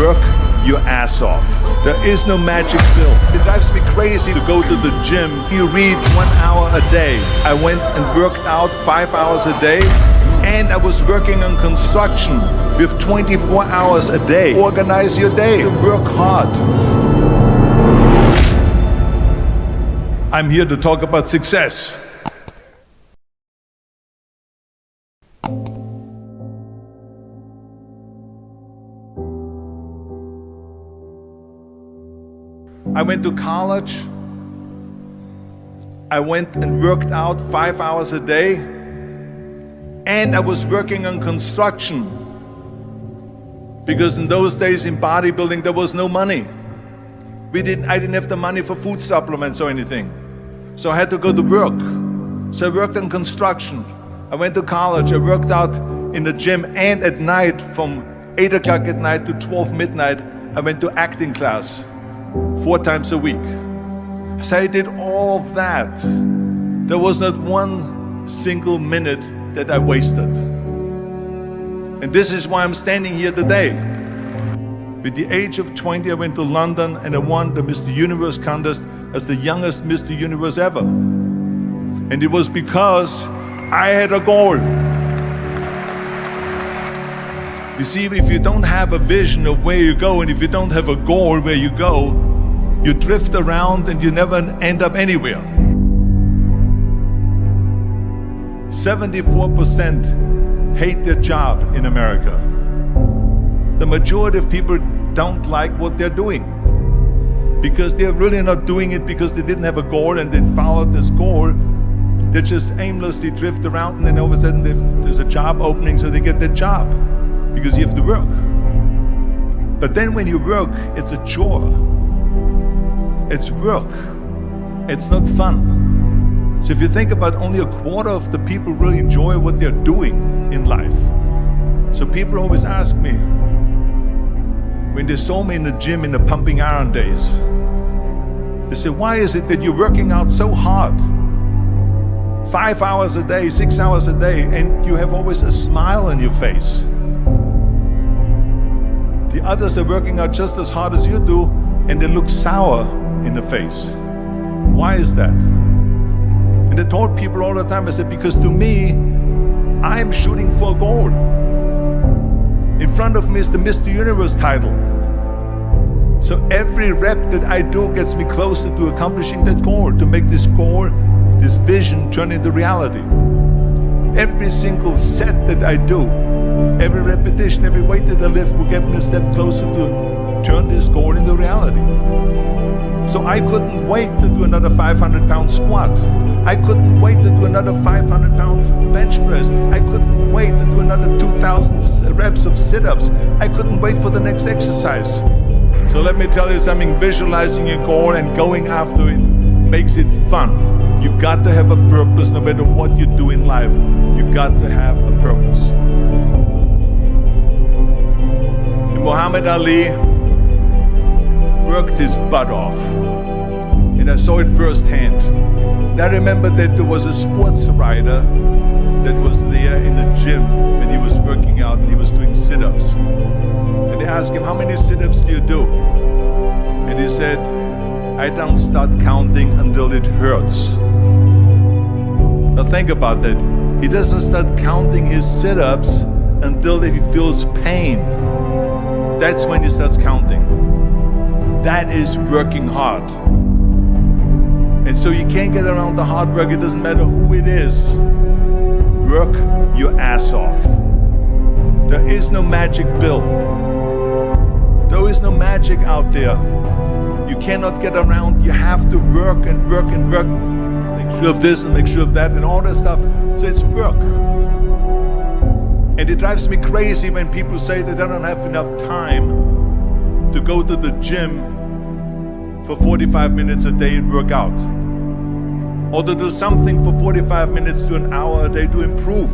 work your ass off. There is no magic pill. It drives me crazy to go to the gym. You read 1 hour a day. I went and worked out 5 hours a day, and I was working on construction with 24 hours a day. Organize your day. Work hard. I'm here to talk about success. I went to college. I went and worked out 5 hours a day, and I was working on construction because in those days in bodybuilding there was no money. I didn't have the money for food supplements or anything, so I had to go to work. So I worked on construction. I went to college. I worked out in the gym, and at night from 8 o'clock at night to 12 midnight I went to acting class 4 times a week. So I did all of that. There was not one single minute that I wasted. And this is why I'm standing here today. With the age of 20, I went to London and I won the Mr. Universe contest as the youngest Mr. Universe ever. And it was because I had a goal. You see, if you don't have a vision of where you go, and if you don't have a goal where you go, you drift around and you never end up anywhere. 74% hate their job in America. The majority of people don't like what they're doing because they're really not doing it because they didn't have a goal and they followed this goal. They just aimlessly drift around, and then all of a sudden there's a job opening, so they get their job because you have to work. But then when you work, it's a chore. It's work. It's not fun. So if you think about, only a quarter of the people really enjoy what they're doing in life. So people always ask me, when they saw me in the gym in the pumping iron days, they say, why is it that you're working out so hard? 5 hours a day, 6 hours a day, and you have always a smile on your face. The others are working out just as hard as you do, and they look sour in the face. Why is that? And I told people all the time, I said, because to me, I'm shooting for a goal. In front of me is the Mr. Universe title. So every rep that I do gets me closer to accomplishing that goal, to make this goal, this vision turn into reality. Every single set that I do, every repetition, every weight that I lift will get me a step closer to turn this goal into reality. So I couldn't wait to do another 500-pound squat. I couldn't wait to do another 500-pound bench press. I couldn't wait to do another 2,000 reps of sit-ups. I couldn't wait for the next exercise. So let me tell you something, visualizing your goal and going after it makes it fun. You got to have a purpose no matter what you do in life. You got to have a purpose. And Muhammad Ali worked his butt off, and I saw it firsthand. And I remember that there was a sports writer that was there in the gym when he was working out and he was doing sit-ups. And they asked him, how many sit-ups do you do? And he said, I don't start counting until it hurts. Now think about that. He doesn't start counting his sit-ups until he feels pain. That's when he starts counting. That is working hard. And so you can't get around the hard work. It doesn't matter who it is. Work your ass off. There is no magic pill. There is no magic out there. You cannot get around. You have to work and work and work. Make sure of this and make sure of that and all that stuff. So it's work. And it drives me crazy when people say that they don't have enough time to go to the gym for 45 minutes a day and work out, or to do something for 45 minutes to an hour a day to improve,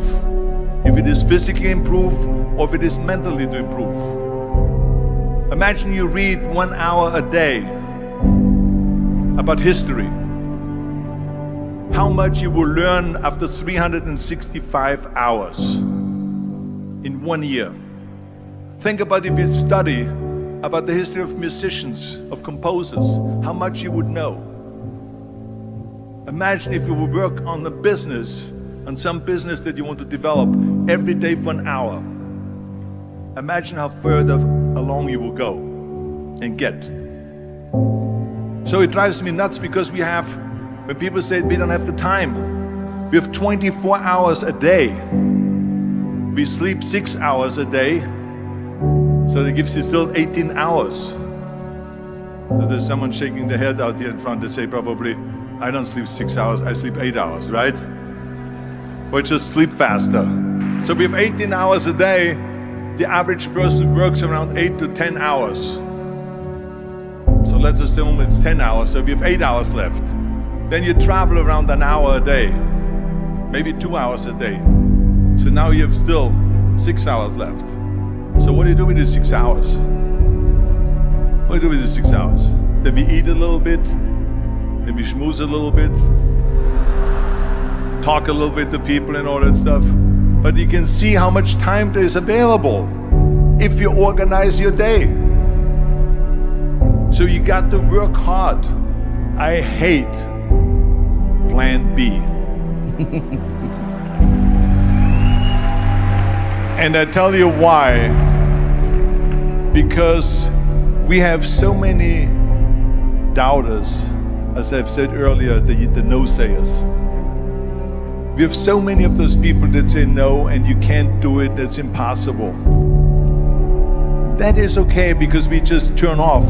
if it is physically improve or if it is mentally to improve. Imagine you read 1 hour a day about history. How much you will learn after 365 hours in 1 year. Think about if you study about the history of musicians, of composers, how much you would know. Imagine if you would work on a business, on some business that you want to develop every day for an hour. Imagine how further along you will go and get. So it drives me nuts because when people say we don't have the time, we have 24 hours a day. We sleep 6 hours a day, so that gives you still 18 hours. So there's someone shaking their head out here in front. They say probably, I don't sleep 6 hours, I sleep 8 hours, right? Or just sleep faster. So we have 18 hours a day. The average person works around 8 to 10 hours. So let's assume it's 10 hours, so we have 8 hours left. Then you travel around an hour a day, maybe 2 hours a day. So now you have still 6 hours left. So what do you do with these 6 hours? What do you do with these 6 hours? Then we eat a little bit, then we schmooze a little bit, talk a little bit to people and all that stuff. But you can see how much time there is available if you organize your day. So you got to work hard. I hate plan B. And I tell you why. Because we have so many doubters, as I've said earlier, the no-sayers. We have so many of those people that say no and you can't do it, that's impossible. That is okay because we just turn off,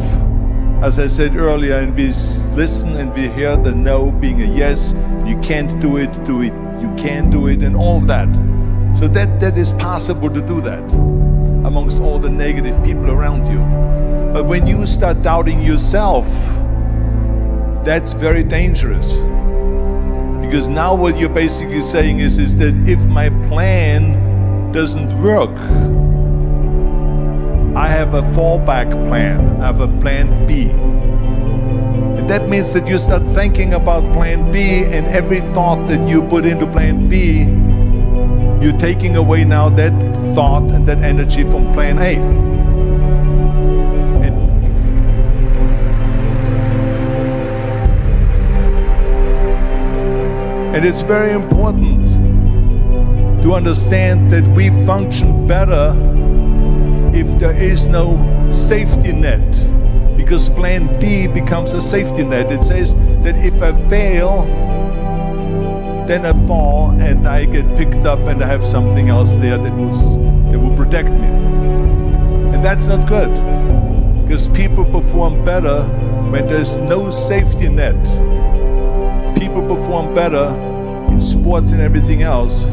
as I said earlier, and we listen and we hear the no being a yes. You can't do it, you can do it, and all of that. So that is possible to do that amongst all the negative people around you. But when you start doubting yourself, that's very dangerous. Because now what you're basically saying is that if my plan doesn't work, I have a fallback plan, I have a plan B. And that means that you start thinking about plan B, and every thought that you put into plan B, you're taking away now that thought and that energy from plan A. And it's very important to understand that we function better if there is no safety net, because plan B becomes a safety net. It says that if I fail, then I fall and I get picked up and I have something else there that will protect me. And that's not good, because people perform better when there's no safety net. People perform better in sports and everything else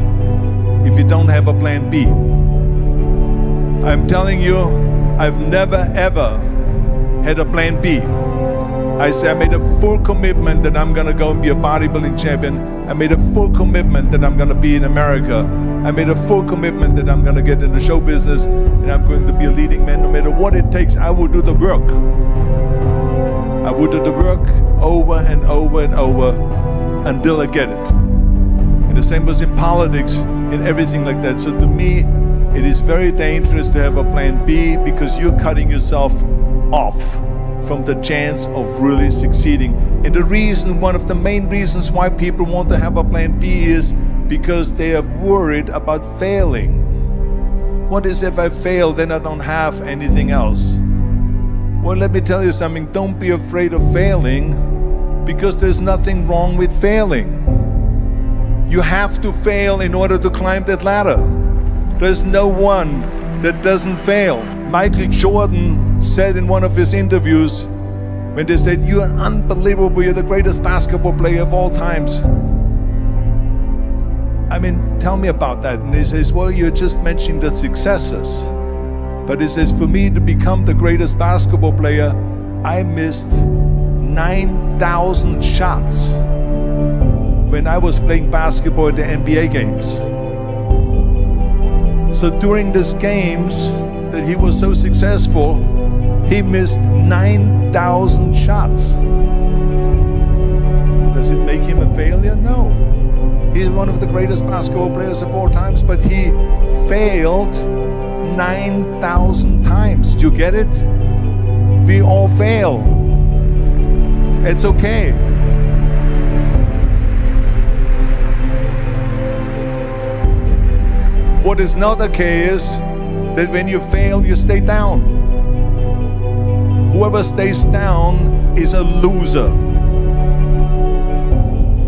if you don't have a plan B. I'm telling you, I've never ever had a plan B. I say I made a full commitment that I'm gonna go and be a bodybuilding champion. I made a full commitment that I'm gonna be in America. I made a full commitment that I'm gonna get in the show business and I'm going to be a leading man. No matter what it takes, I will do the work. I will do the work over and over and over until I get it. And the same was in politics and everything like that. So to me, it is very dangerous to have a plan B, because you're cutting yourself off from the chance of really succeeding. And the reason, one of the main reasons why people want to have a plan B is because they are worried about failing. What is if I fail, then I don't have anything else? Well, let me tell you something, don't be afraid of failing, because there's nothing wrong with failing. You have to fail in order to climb that ladder. There's no one that doesn't fail. Michael Jordan said in one of his interviews, when they said, "You're unbelievable, you're the greatest basketball player of all times." I mean, tell me about that. And he says, well, you're just mentioning the successes. But he says, for me to become the greatest basketball player, I missed 9,000 shots when I was playing basketball at the NBA games. So during these games that he was so successful, he missed 9,000 shots. Does it make him a failure? No. He's one of the greatest basketball players of all times, but he failed 9,000 times. Do you get it? We all fail. It's okay. What is not okay is that when you fail, you stay down. Whoever stays down is a loser.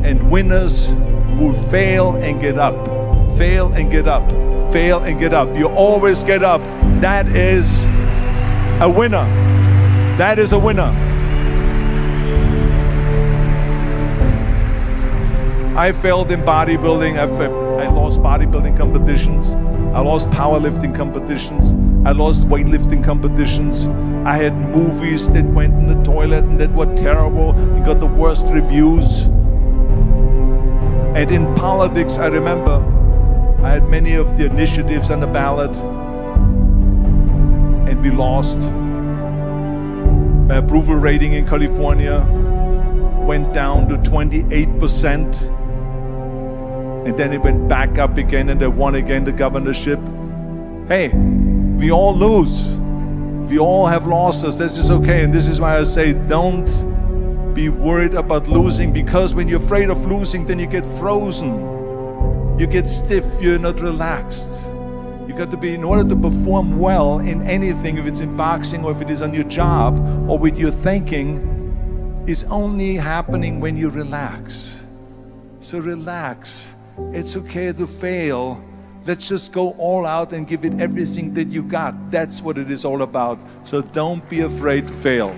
And winners will fail and get up, fail and get up, fail and get up. You always get up. That is a winner. That is a winner. I failed in bodybuilding. I lost bodybuilding competitions. I lost powerlifting competitions. I lost weightlifting competitions. I had movies that went in the toilet and that were terrible and got the worst reviews. And in politics, I remember I had many of the initiatives on the ballot, and we lost. My approval rating in California went down to 28%, and then it went back up again, and I won again the governorship. Hey, we all lose. We all have losses. This is okay, and this is why I say don't be worried about losing, because when you're afraid of losing, then you get frozen. You get stiff, you're not relaxed. You got to be, in order to perform well in anything, if it's in boxing or if it is on your job or with your thinking, is only happening when you relax. So relax. It's okay to fail. Let's just go all out and give it everything that you got. That's what it is all about. So don't be afraid to fail.